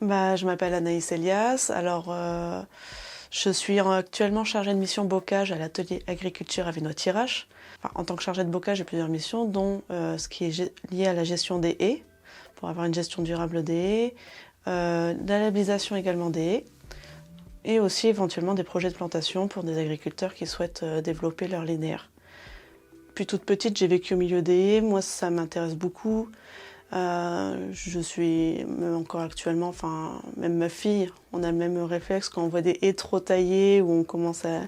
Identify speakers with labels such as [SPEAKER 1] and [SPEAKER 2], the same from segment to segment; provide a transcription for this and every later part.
[SPEAKER 1] Je m'appelle Anaïs Elias. Je suis actuellement chargée de mission bocage à l'atelier agriculture à Vinoy-Thiérache. En tant que chargée de bocage, j'ai plusieurs missions, dont ce qui est lié à la gestion des haies, pour avoir une gestion durable des haies, la labellisation également des haies, et aussi éventuellement des projets de plantation pour des agriculteurs qui souhaitent développer leur linéaire. Depuis toute petite, j'ai vécu au milieu des haies. Moi, ça m'intéresse beaucoup. Je suis même encore actuellement, même ma fille, on a le même réflexe quand on voit des haies trop taillées où on commence à...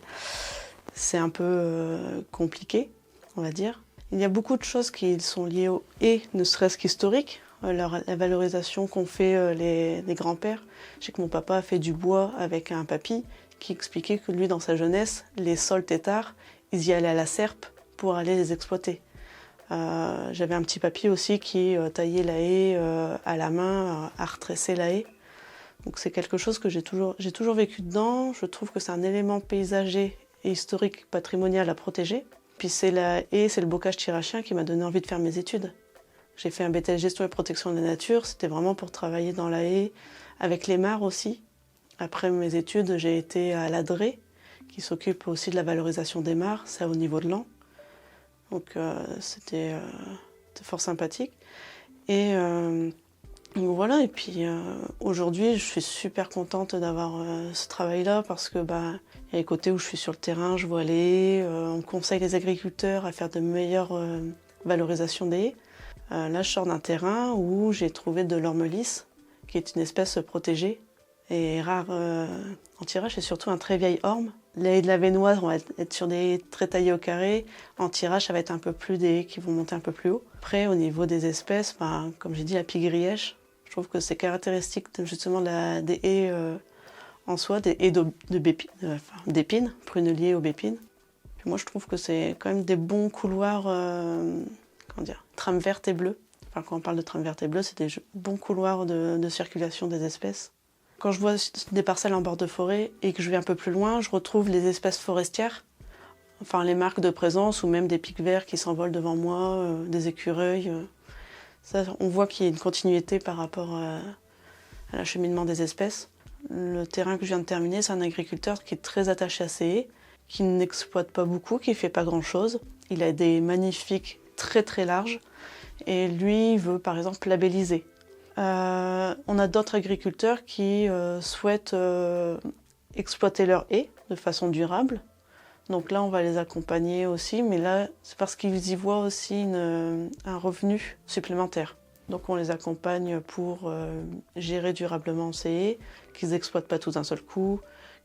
[SPEAKER 1] C'est un peu compliqué, on va dire. Il y a beaucoup de choses qui sont liées aux haies, ne serait-ce qu'historiques. La valorisation qu'ont fait les grands-pères. Je sais que mon papa a fait du bois avec un papy qui expliquait que lui, dans sa jeunesse, les sols têtards, ils y allaient à la serpe pour aller les exploiter. J'avais un petit papy aussi qui taillait la haie à la main, à retresser la haie. Donc c'est quelque chose que j'ai toujours vécu dedans. Je trouve que c'est un élément paysager et historique patrimonial à protéger. Puis c'est la haie, c'est le bocage thiérachien qui m'a donné envie de faire mes études. J'ai fait un BTS gestion et protection de la nature. C'était vraiment pour travailler dans la haie, avec les mares aussi. Après mes études, j'ai été à l'ADRE, qui s'occupe aussi de la valorisation des mares, ça au niveau de l'An. Donc c'était fort sympathique. Et voilà, et puis aujourd'hui je suis super contente d'avoir ce travail-là parce que il y a les côtés où je suis sur le terrain, je vois les haies, on conseille les agriculteurs à faire de meilleures valorisations des haies. Là je sors d'un terrain où j'ai trouvé de l'orme lisse, qui est une espèce protégée et rare en Thiérache, et surtout un très vieil orme. Les haies de la Vénoise vont être sur des haies très taillées au carré. En Thiérache, ça va être un peu plus des haies qui vont monter un peu plus haut. Après, au niveau des espèces, comme j'ai dit, la pie-grièche, je trouve que c'est caractéristique justement des haies en soi, des haies d'épines, pruneliers, aubépines. Puis moi, je trouve que c'est quand même des bons couloirs, trame verte et bleue. Quand on parle de trame verte et bleue, c'est des bons couloirs de circulation des espèces. Quand je vois des parcelles en bord de forêt et que je vais un peu plus loin, je retrouve les espèces forestières, les marques de présence ou même des pics verts qui s'envolent devant moi, des écureuils. Ça, on voit qu'il y a une continuité par rapport à l'acheminement des espèces. Le terrain que je viens de terminer, c'est un agriculteur qui est très attaché à ses haies, qui n'exploite pas beaucoup, qui ne fait pas grand-chose. Il a des magnifiques très très larges et lui, il veut par exemple labelliser. On a d'autres agriculteurs qui souhaitent exploiter leurs haies de façon durable. Donc là, on va les accompagner aussi, mais là, c'est parce qu'ils y voient aussi un revenu supplémentaire. Donc on les accompagne pour gérer durablement ces haies, qu'ils n'exploitent pas tout d'un seul coup,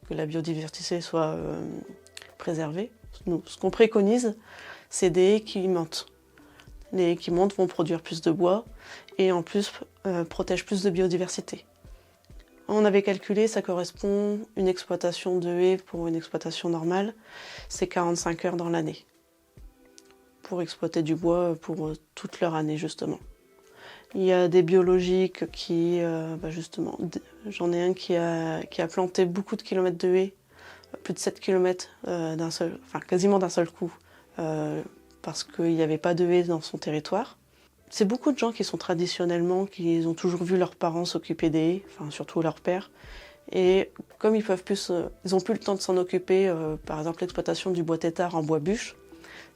[SPEAKER 1] que la biodiversité soit préservée. Ce qu'on préconise, c'est des haies qui montent. Les haies qui montent vont produire plus de bois et en plus protègent plus de biodiversité. On avait calculé, ça correspond une exploitation de haies pour une exploitation normale, c'est 45 heures dans l'année pour exploiter du bois pour toute leur année justement. Il y a des biologiques qui, justement, j'en ai un qui a planté beaucoup de kilomètres de haies, plus de 7 kilomètres quasiment d'un seul coup, parce qu'il n'y avait pas de haies dans son territoire. C'est beaucoup de gens qui sont traditionnellement, qui ont toujours vu leurs parents s'occuper des haies, surtout leur père. Et comme ils n'ont plus le temps de s'en occuper, par exemple l'exploitation du bois tétard en bois bûche,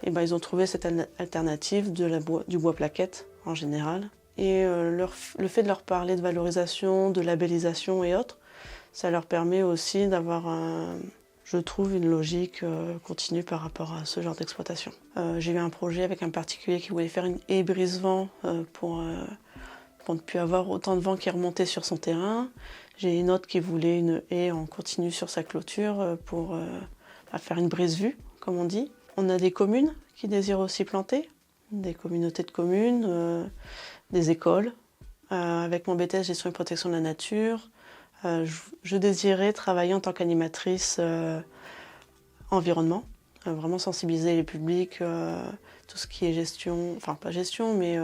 [SPEAKER 1] ils ont trouvé cette alternative du bois plaquette en général. Et le fait de leur parler de valorisation, de labellisation et autres, ça leur permet aussi d'avoir je trouve une logique continue par rapport à ce genre d'exploitation. J'ai eu un projet avec un particulier qui voulait faire une haie brise-vent pour ne plus avoir autant de vent qui remontait sur son terrain. J'ai une autre qui voulait une haie en continu sur sa clôture pour faire une brise-vue, comme on dit. On a des communes qui désirent aussi planter, des communautés de communes, des écoles. Avec mon BTS gestion et protection de la nature, je désirais travailler en tant qu'animatrice environnement, vraiment sensibiliser les publics, tout ce qui est gestion, pas gestion, mais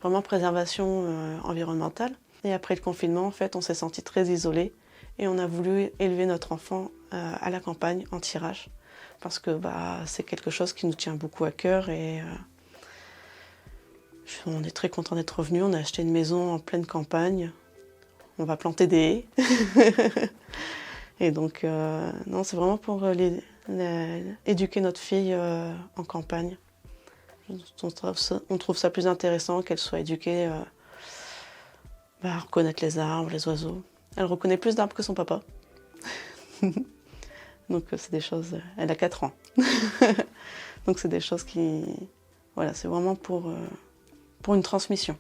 [SPEAKER 1] vraiment préservation environnementale. Et après le confinement, en fait, on s'est senti très isolés et on a voulu élever notre enfant à la campagne, en Thiérache, parce que c'est quelque chose qui nous tient beaucoup à cœur et on est très content d'être revenus. On a acheté une maison en pleine campagne. on va planter des haies. Et donc, non, c'est vraiment pour éduquer notre fille en campagne. On trouve ça plus intéressant qu'elle soit éduquée à reconnaître les arbres, les oiseaux. Elle reconnaît plus d'arbres que son papa. Donc c'est des choses... Elle a 4 ans. Donc c'est des choses qui... Voilà, c'est vraiment pour une transmission.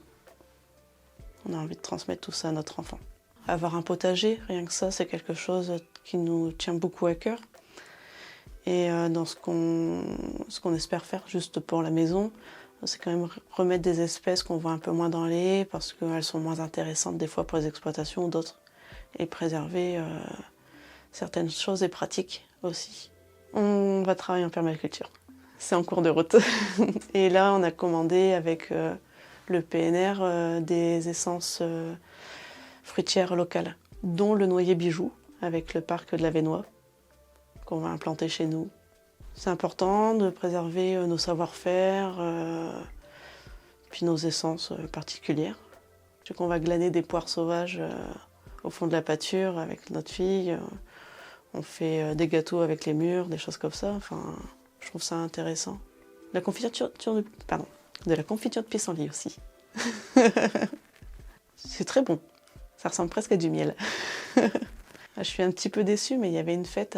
[SPEAKER 1] On a envie de transmettre tout ça à notre enfant. Avoir un potager, rien que ça, c'est quelque chose qui nous tient beaucoup à cœur. Et dans ce qu'on espère faire juste pour la maison, c'est quand même remettre des espèces qu'on voit un peu moins dans les haies parce qu'elles sont moins intéressantes des fois pour les exploitations ou d'autres. Et préserver certaines choses et pratiques aussi. On va travailler en permaculture. C'est en cours de route. Et là, on a commandé avec le PNR des essences fruitières locales, dont le noyer bijou avec le parc de la Vénois qu'on va implanter chez nous. C'est important de préserver nos savoir-faire, puis nos essences particulières. Je sais qu'on va glaner des poires sauvages au fond de la pâture avec notre fille. On fait des gâteaux avec les mûres, des choses comme ça. Enfin, je trouve ça intéressant. De la confiture de pissenlit aussi. C'est très bon. Ça ressemble presque à du miel. Je suis un petit peu déçue, mais il y avait une fête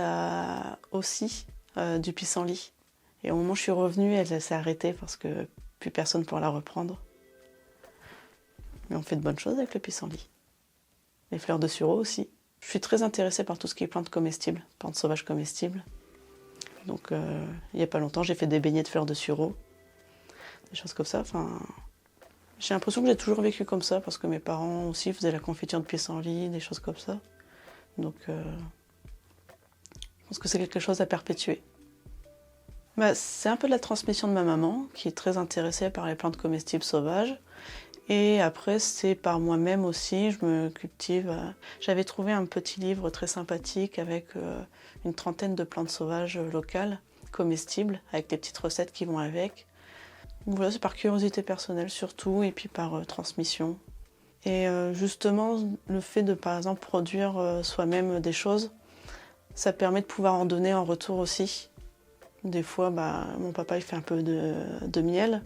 [SPEAKER 1] aussi du pissenlit. Et au moment où je suis revenue, elle s'est arrêtée parce que plus personne pour la reprendre. Mais on fait de bonnes choses avec le pissenlit. Les fleurs de sureau aussi. Je suis très intéressée par tout ce qui est plantes comestibles, plantes sauvages comestibles. Donc il n'y a pas longtemps, j'ai fait des beignets de fleurs de sureau, des choses comme ça. Enfin, j'ai l'impression que j'ai toujours vécu comme ça parce que mes parents aussi faisaient la confiture de pissenlit, des choses comme ça. Donc je pense que c'est quelque chose à perpétuer. C'est un peu de la transmission de ma maman qui est très intéressée par les plantes comestibles sauvages. Et après, c'est par moi-même aussi, je me cultive. J'avais trouvé un petit livre très sympathique avec une trentaine de plantes sauvages locales, comestibles, avec des petites recettes qui vont avec. Donc voilà, c'est par curiosité personnelle surtout, et puis par transmission. Et justement, le fait de, par exemple, produire soi-même des choses, ça permet de pouvoir en donner en retour aussi. Des fois, mon papa, il fait un peu de miel.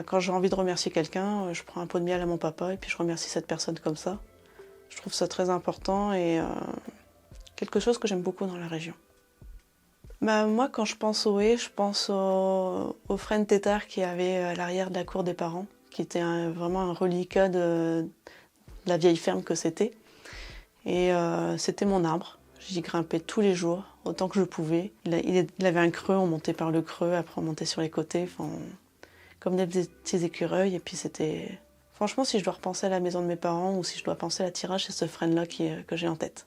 [SPEAKER 1] Quand j'ai envie de remercier quelqu'un, je prends un pot de miel à mon papa et puis je remercie cette personne comme ça. Je trouve ça très important et quelque chose que j'aime beaucoup dans la région. Moi, quand je pense aux haies, je pense au frêne tétard qu'il y avait à l'arrière de la cour des parents, qui était vraiment un reliquat de la vieille ferme que c'était. Et c'était mon arbre. J'y grimpais tous les jours, autant que je pouvais. Il avait un creux, on montait par le creux, après on montait sur les côtés. Comme des petits écureuils, et puis c'était... Franchement, si je dois repenser à la maison de mes parents ou si je dois penser à la tirage, c'est ce frêne-là que j'ai en tête.